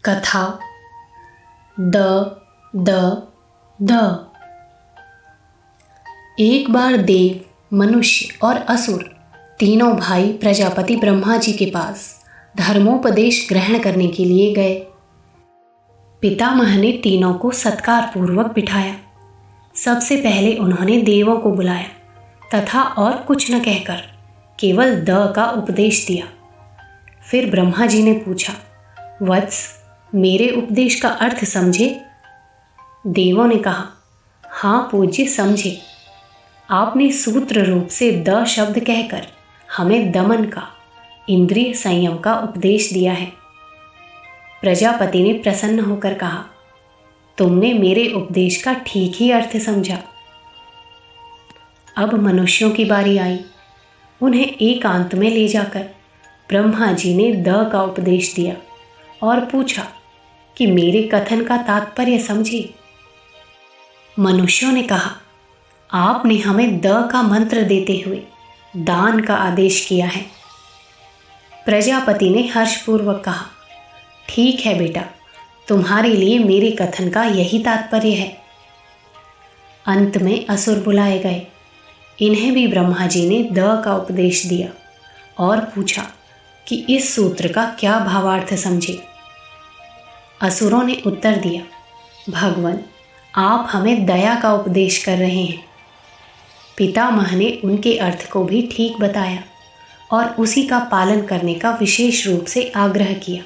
कथा the the the. एक बार देव, मनुष्य और असुर तीनों भाई प्रजापति ब्रह्मा जी के पास धर्मोपदेश ग्रहण करने के लिए गए। पितामह ने तीनों को सत्कार पूर्वक बिठाया। सबसे पहले उन्होंने देवों को बुलाया तथा और कुछ न कहकर केवल द का उपदेश दिया। फिर ब्रह्मा जी ने पूछा, वत्स, मेरे उपदेश का अर्थ समझे? देवों ने कहा, हाँ पूज्य, समझे। आपने सूत्र रूप से द शब्द कहकर हमें दमन का, इंद्रिय संयम का उपदेश दिया है। प्रजापति ने प्रसन्न होकर कहा, तुमने मेरे उपदेश का ठीक ही अर्थ समझा। अब मनुष्यों की बारी आई। उन्हें एकांत में ले जाकर ब्रह्मा जी ने द का उपदेश दिया और पूछा कि मेरे कथन का तात्पर्य समझे। मनुष्यों ने कहा, आपने हमें द का मंत्र देते हुए दान का आदेश किया है। प्रजापति ने हर्षपूर्वक कहा, ठीक है बेटा, तुम्हारे लिए मेरे कथन का यही तात्पर्य है। अंत में असुर बुलाए गए। इन्हें भी ब्रह्मा जी ने द का उपदेश दिया और पूछा कि इस सूत्र का क्या भावार्थ समझे। असुरों ने उत्तर दिया, भगवान, आप हमें दया का उपदेश कर रहे हैं। पितामह ने उनके अर्थ को भी ठीक बताया और उसी का पालन करने का विशेष रूप से आग्रह किया।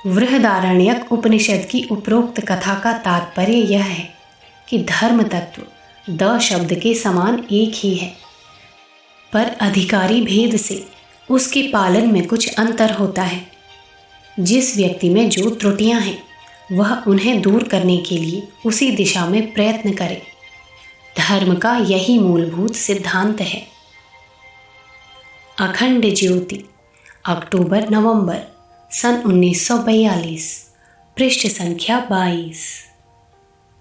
बृहदारण्यक उपनिषद की उपरोक्त कथा का तात्पर्य यह है कि धर्म तत्व द शब्द के समान एक ही है, पर अधिकारी भेद से उसके पालन में कुछ अंतर होता है। जिस व्यक्ति में जो त्रुटियां हैं वह उन्हें दूर करने के लिए उसी दिशा में प्रयत्न करे। धर्म का यही मूलभूत सिद्धांत है। अखंड ज्योति, अक्टूबर नवंबर सन 1942, पृष्ठ संख्या 22।